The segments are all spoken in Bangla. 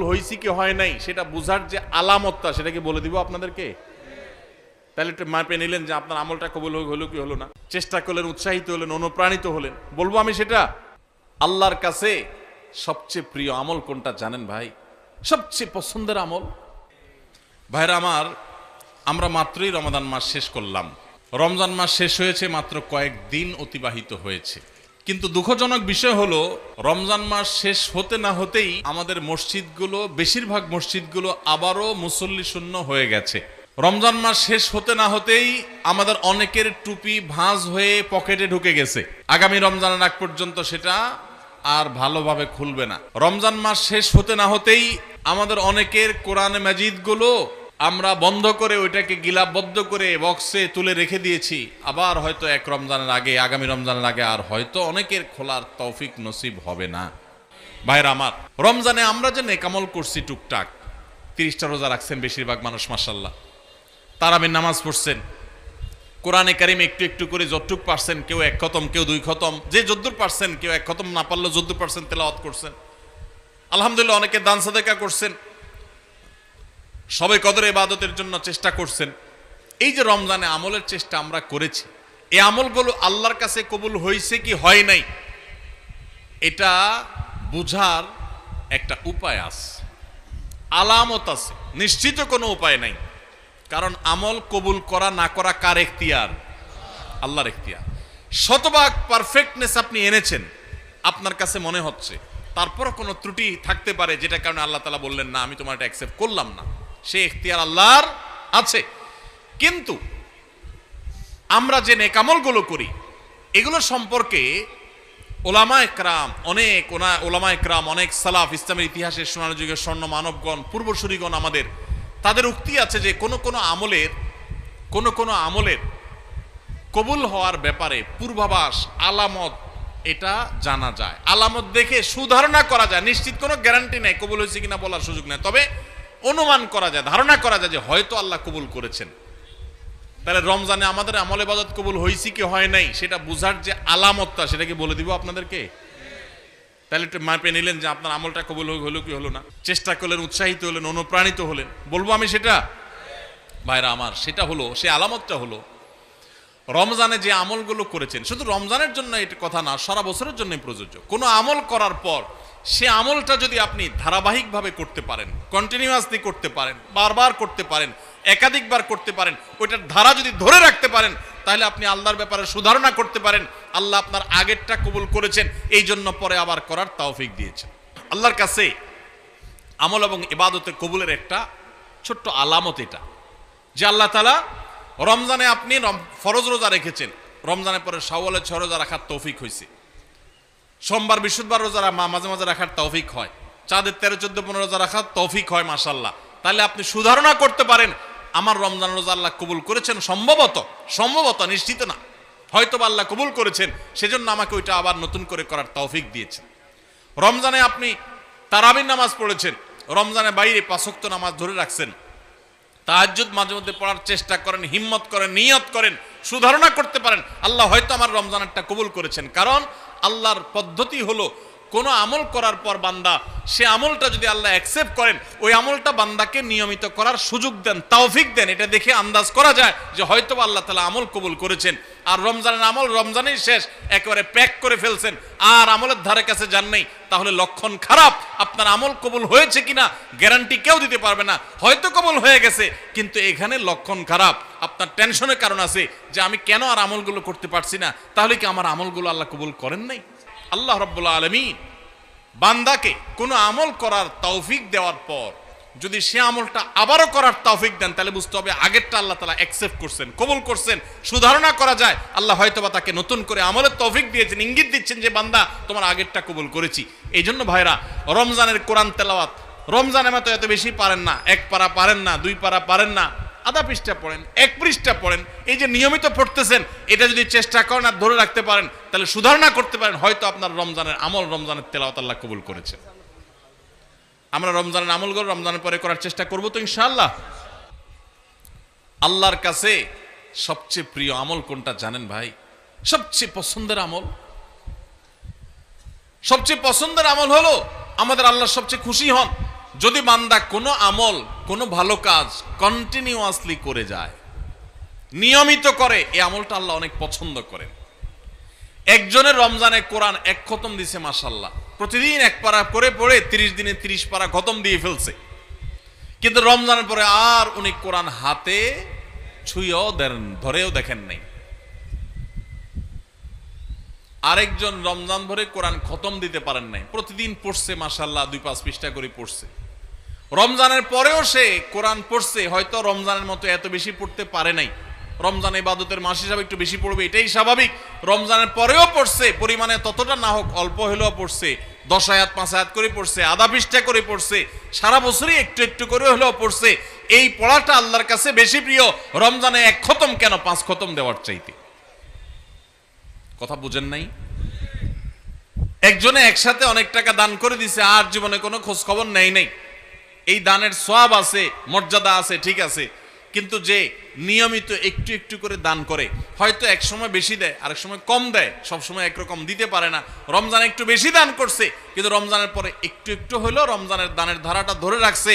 হয়েছি কি হয় নাই সেটা বোঝার যে আলামতটা সেটা কি বলে দিব আপনাদেরকে? তাহলে একটু মাপে নিলেন যে আপনার আমলটা কবুল হলো কি হলো না, চেষ্টা করলেন, উৎসাহিত হলেন, অনুপ্রাণিত হলেন। বলবো আমি সেটা আল্লাহর কাছে সবচেয়ে প্রিয় আমল কোনটা জানেন ভাই? সবচেয়ে পছন্দের আমল ভাইরা আমার, আমরা মাত্রই রমাদান মাস শেষ করলাম। রমজান মাস শেষ হয়েছে, মাত্র কয়েকদিন অতিবাহিত হয়েছে। কিন্তু দুঃখজনক বিষয় হলো রমজান মাস শেষ হতে না হতেই আমাদের মসজিদগুলো, বেশিরভাগ মসজিদগুলো আবারও মুসল্লি শূন্য হয়ে গেছে। রমজান মাস শেষ হতে না হতেই আমাদের অনেকের টুপি ভাঁজ হয়ে পকেটে ঢুকে গেছে। আগামী রমজানের আগ পর্যন্ত সেটা আর ভালোভাবে খুলবে না। রমজান মাস শেষ হতে না হতেই আমাদের অনেকের কোরআনে মাজিদগুলো আমরা বন্ধ করে ওইটাকে গিলাবদ্ধ করে বক্সে তুলে রেখে দিয়েছি। আবার হয়তো এক রমজানের আগে, আগামী রমজানের আগে আর হয়তো অনেকের খোলার তৌফিক নসিব হবে না। ভাইরা আমার, রমজানে আমরা যে নেকামল করছি টুকটাক, 30টা রোজা রাখছেন বেশিরভাগ মানুষ মাশাআল্লাহ, তারাবির নামাজ পড়ছেন, কোরআনে কারিম একটু একটু করে যতটুক পারছেন, কেউ 1 খতম, কেউ 2 খতম, যে যদ্দুর পারছেন, কেউ 1 খতম না পারলেও যদ্দুর পারছেন তেলাওয়াত করছেন। আলহামদুলিল্লাহ, অনেকে দান সাদেকা করছেন, সবে কদর ইবাদতের জন্য চেষ্টা করছেন। এই যে রমজানে আমলের চেষ্টা আমরা করেছি, এই আমলগুলো আল্লাহর কাছে কবুল হয়েছে কি হয় নাই এটা বুঝার একটা উপায় আছে, আলামত আছে, নিশ্চিত কোনো উপায় নাই। কারণ আমল কবুল করা না করা কার এখতিয়ার? আল্লাহর এখতিয়ার। শতভাগ পারফেক্টনেস আপনি এনেছেন, আপনার কাছে মনে হচ্ছে, তারপরও কোনো ত্রুটি থাকতে পারে, যেটা কারণে আল্লাহ তাআলা বললেন না, আমি তোমার এটা অ্যাকসেপ্ট করলাম না। সে এখতিয়ার আল্লাহর আছে। কিন্তু আমরা যে নেক আমলগুলো করি এগুলো সম্পর্কে ওলামায়ে কেরাম, অনেক সালাফ, ইসলামের ইতিহাসের সোনার যুগের স্বর্ণ মানবগণ, পূর্বসূরীগণ আমাদের, তাদের উক্তি আছে যে কোন কোন আমলের কবুল হওয়ার ব্যাপারে পূর্বাভাস, আলামত এটা জানা যায়। আলামত দেখে সুধারণা করা যায়। নিশ্চিত কোনো গ্যারান্টি নেই, কবুল হয়েছে কিনা বলার সুযোগ নেই, তবে অনুমান করা যায়, ধারণা করা যায় যে হয়তো আল্লাহ কবুল করেছেন। তাহলে রমজানে আমাদের আমল ইবাদত কবুল হয়েছে কি হয় নাই সেটা বুঝার যে আলামতটা সেটা কি বলে দিব আপনাদেরকে? তাহলে একটু মাপে নিলেন যে আপনার আমলটা কবুল হলো কি হলো না, চেষ্টা করলেন, উৎসাহিত হলেন, অনুপ্রাণিত হলেন। বলবো আমি সেটা ভাইরা আমার, সেটা হলো, সে আলামতটা হলো রমজানে যে আমলগুলো করেছেন, শুধু রমজানের জন্য এটা কথা না, সারা বছরের জন্যই প্রযোজ্য। কোনো আমল করার পর সে আমলটা যদি আপনি ধারাবাহিকভাবে করতে পারেন, কন্টিনিউয়াসলি করতে পারেন, বারবার করতে পারেন, একাধিকবার করতে পারেন, ওইটার ধারা যদি ধরে রাখতে পারেন, তাহলে আপনি আল্লাহর ব্যাপারে সুধারণা করতে পারেন। আল্লাহ আপনার আগেরটা কবুল করেছেন, এই জন্য পরে আবার করার তৌফিক দিয়েছেন। আল্লাহর কাছে আমল এবং ইবাদতের কবুলের একটা ছোট্ট আলামত এটা, যে আল্লাহ তাআলা রমজানে আপনি ফরজ রোজা রেখেছেন, রমজানের পরে শাওয়ালের 6 রোজা রাখার তৌফিক হয়েছে, সোমবার বৃহস্পতিবার রোজা মাঝে মাঝে রাখার তৌফিক হয়, চাঁদের 13, 14, 15 রোজা রাখার তৌফিক হয় মাশাআল্লাহ। তাহলে আপনি সুধারণা করতে পারেন আমার রমজান রোজা আল্লাহ কবুল করেছেন, সম্ভবত, নিশ্চিত না, হয়তো আল্লাহ কবুল করেছেন, সেজন্য আমাকে ওইটা আবার নতুন করে করার তৌফিক দিয়েছেন। রমজানে আপনি তারাবির নামাজ পড়েছেন, রমজানের বাইরে 5 ওয়াক্ত নামাজ ধরে রাখছেন, তাহাজ্জুদ মাঝে মধ্যে পড়ার চেষ্টা করেন, হিম্মত করেন, নিয়ত করেন, সুধারণা করতে পারেন আল্লাহ হয়তো আমার রমজানেরটা কবুল করেছেন। কারণ আল্লাহর পদ্ধতি হলো কোনো আমল করার পর বান্দা সে আমলটা যদি আল্লাহ অ্যাকসেপ্ট করেন, ওই আমলটা বান্দাকে নিয়মিত করার সুযোগ দেন, তৌফিক দেন। এটা দেখে আন্দাজ করা যায় যে হয়তো আল্লাহ তাআলা আমল কবুল করেছেন। আর রমজানের আমল রমজানেই শেষ, একেবারে প্যাক করে ফেলছেন, আর আমলের ধারে কাছে যান নাই, তাহলে লক্ষণ খারাপ। আপনার আমল কবুল হয়েছে কিনা গ্যারান্টি কেউ দিতে পারবে না। হয়তো কবুল হয়ে গেছে, কিন্তু এখানে লক্ষণ খারাপ। আপনার টেনশনের কারণ আছে যে আমি কেন আর আমলগুলো করতে পারছি না, তাহলে কি আমার আমলগুলো আল্লাহ কবুল করেন নাই? আল্লাহ রাব্বুল আলামিন বান্দাকে কোনো আমল করার তৌফিক দেওয়ার পর যদি সে আমলটা আবারও করার তৌফিক দেন, তাহলে বুঝতে হবে আগেরটা আল্লাহ তাআলা অ্যাকসেপ্ট করছেন, কবুল করছেন। সুধারণা করা যায় আল্লাহ হয়তোবা তাকে নতুন করে আমলের তৌফিক দিয়েছেন, ইঙ্গিত দিচ্ছেন যে বান্দা তোমার আগেরটা কবুল করেছি। এই জন্য ভাইরা, রমজানের কোরআন তেলাওয়াত রমজানের মতো এত বেশি পারেন না, 1 পারা পারেন না, 2 পারা পারেন না, আধা পৃষ্ঠা পড়েন, 1 পৃষ্ঠা পড়েন। এই যে নিয়মিত পড়তেছেন, এটা যদি চেষ্টা করেন আর ধরে রাখতে পারেন, তাহলে সুধারণা করতে পারেন হয়তো আপনার রমজানের আমল, রমজানের তেলাওয়াত আল্লাহ কবুল করেছেন। আমরা রমজানের আমলগুলো রমজানের পরে করার চেষ্টা করব তো ইনশাআল্লাহ। আল্লাহর কাছে সবচেয়ে প্রিয় আমল কোনটা জানেন ভাই? সবচেয়ে পছন্দের আমল হলো আমাদের আল্লাহ সবচেয়ে খুশি হন যদি বান্দা কোনো আমল, কোনো ভালো কাজ কন্টিনিউয়াসলি করে যায়, নিয়মিত করে, এই আমলটা আল্লাহ অনেক পছন্দ করেন। একজনের রমজানে কোরআন এক খতম দিছে, মাশাআল্লাহ, প্রতিদিন এক পারা করে পড়ে 30 দিনে 30 পারা খতম দিয়ে ফেলছে, কিন্তু রমজানের পরে আর উনি কোরআন হাতে ছুঁয়েও ধরেও দেখেন নাই। আরেকজন রমজান ভরে কোরআন খতম দিতে পারেন নাই, প্রতিদিন পড়ছে, মাশাআল্লাহ 2-5 পৃষ্ঠা করে পড়ছে। রমজানের পরেও সে কোরআন পড়ছে, হয়তো রমজানের মতো এত বেশি পড়তে পারে নাই, রমজান ইবাদতের মাস হিসাবে একটু বেশি পড়বে, এটাই স্বাভাবিক। রমজানের পরেও পড়ছে, পরিমাণে ততটা না হোক, অল্প হলেও পড়ছে, 10 আয়াত 5 আয়াত করে পড়ছে, আধা পৃষ্ঠা করে পড়ছে, সারা বছরই একটু একটু করে হলেও পড়ছে। এই পড়াটা আল্লাহর কাছে বেশি প্রিয় রমজানে এক খতম কেন, 5 খতম দেওয়ার চাইতে। কথা বুঝেন নাই? একজনে একসাথে অনেক টাকা দান করে দিছে, আর জীবনে কোনো খোঁজ খবর নেই নাই। এই দানের সওয়াব আছে, মর্যাদা আছে, ঠিক আছে, কিন্তু যে নিয়মিত একটু একটু করে দান করে, হয়তো এক সময় বেশি দেয়, আরেক সময় কম দেয়, সব সময় একরকম দিতে পারে না। রমজানে একটু বেশি দান করছে, কিন্তু রমজানের পরে একটু একটু হলেও রমজানের দানের ধারাটা ধরে রাখছে।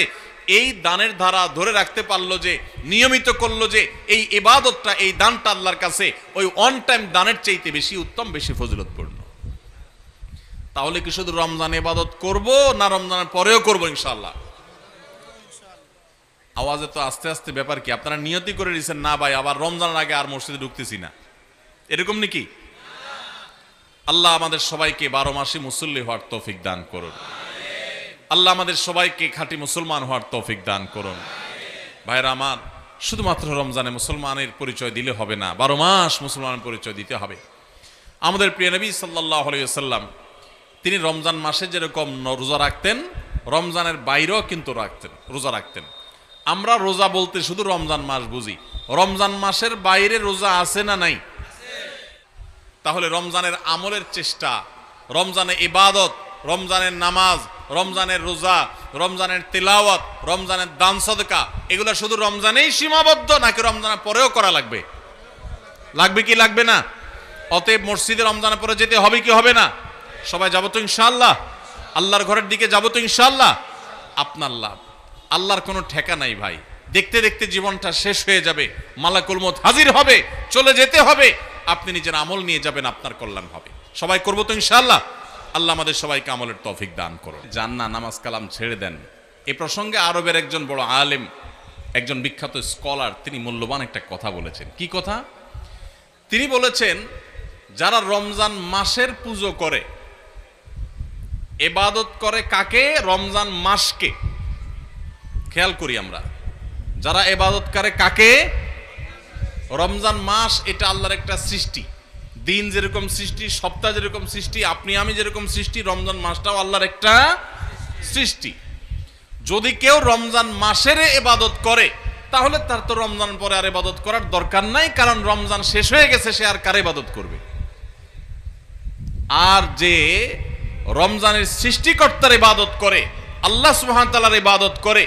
এই দানের ধারা ধরে রাখতে পারলো, যে নিয়মিত করলো, যে এই ইবাদতটা, এই দানটা আল্লাহর কাছে ওই অন টাইম দানের চাইতে বেশি উত্তম, বেশি ফজিলতপূর্ণ। তাহলে কি শুধু রমজানে ইবাদত করব, না রমজানের পরেও করব? ইনশাআল্লাহ। আওয়াজে তো আস্তে আস্তে ব্যাপার কি, আপনারা নিয়তি করে দিয়েছেন না ভাই আবার রমজানের আগে আর মসজিদে ঢুকতেছি না, এরকম নাকি? আল্লাহ আমাদের সবাইকে 12 মাসে মুসল্লি হওয়ার তৌফিক দান করুন। আল্লাহ আমাদের সবাইকে খাঁটি মুসলমান হওয়ার তৌফিক দান করুন। ভাইরা আমার, শুধুমাত্র রমজানে মুসলমানের পরিচয় দিলে হবে না, 12 মাস মুসলমানের পরিচয় দিতে হবে। আমাদের প্রিয় নবী সাল্লাল্লাহু আলাইহি ওয়াসাল্লাম তিনি রমজান মাসে যেরকম রোজা রাখতেন, রমজানের বাইরেও কিন্তু রোজা রাখতেন। আমরা রোজা বলতে শুধু রমজান মাস বুঝি, রমজান মাসের বাইরে রোজা আছে না নাই? তাহলে রমজানের আমলের চেষ্টা, রমজানের ইবাদত, রমজানের নামাজ, রমজানের রোজা, রমজানের তিলাওয়াত, রমজানের দান সদকা, এগুলো শুধু রমজানেই সীমাবদ্ধ, নাকি রমজানের পরেও করা লাগবে? লাগবে কি লাগবে না? অতএব মসজিদে রমজানের পরে যেতে হবে কি হবে না? সবাই যাবো তো ইনশাআল্লাহ? আল্লাহর ঘরের দিকে যাবো তো ইনশাআল্লাহ? আপনার লাভ, আল্লাহর কোনো ঠেকা নাই ভাই। দেখতে দেখতে জীবনটা শেষ হয়ে যাবে, মালাকুল মউত হাজির হবে, চলে যেতে হবে, আপনি নিজের আমল নিয়ে যাবেন, আপনার কল্যাণ হবে। সবাই করবো তো ইনশাআল্লাহ? আল্লাহ আমাদের সবাইকে আমলের তৌফিক দান করুন। জান না, নামাজ কালাম ছেড়ে দেন। এই প্রসঙ্গে আরবের একজন বড় আলেম, একজন বিখ্যাত স্কলার, তিনি মূল্যবান একটা কথা বলেছেন। কি কথা? তিনি বলেছেন, যারা রমজান মাসের পুজো করে, ইবাদত করে কাকে? রমজান মাসকে। খেয়াল করি আমরা, যারা ইবাদত করে কাকে? রমজান মাস এটা আল্লাহর একটা সৃষ্টি। দিন যেরকম সৃষ্টি, সপ্তাহ যেরকম সৃষ্টি, আপনি আমি যেরকম সৃষ্টি, রমজান মাসটাও আল্লাহর একটা সৃষ্টি। যদি কেউ রমজান মাসের ইবাদত করে, তাহলে তার তো রমজান পরে আর ইবাদত করার দরকার নাই, কারণ রমজান শেষ হয়ে গেছে, সে আর কার ইবাদত করবে? আর যে রমজানের সৃষ্টিকর্তার ইবাদত করে, আল্লাহ সুবহানাহু ওয়া তাআলার ইবাদত করে,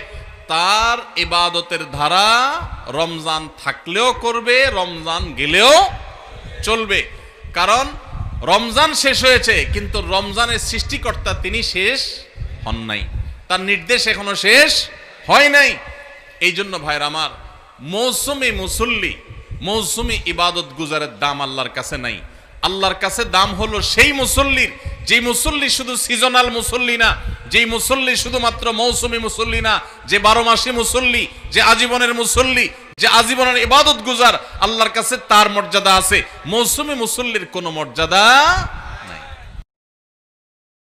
তার ইবাদতের ধারা রমজান থাকলেও করবে, রমজান গেলেও চলবে। কারণ রমজান শেষ হয়েছে, কিন্তু রমজানের সৃষ্টিকর্তা তিনি শেষ হন নাই, তার নির্দেশ এখনো শেষ হয় নাই। এই জন্য ভাইরা আমার, মৌসুমি মুসল্লি, মৌসুমি ইবাদত গুজারের দাম আল্লাহর কাছে নাই। আল্লাহর কাছে দাম হলো সেই মুসল্লির, যেই মুসল্লি শুধু সিজনাল মুসল্লি না, যেই মুসল্লি শুধুমাত্র মৌসুমি মুসল্লি না, যে 12 মাসি মুসল্লি, যে আজীবনের মুসল্লি, যে আজীবনের ইবাদত গুজার, আল্লাহর কাছে তার মর্যাদা আছে। মৌসুমি মুসল্লির কোনো মর্যাদা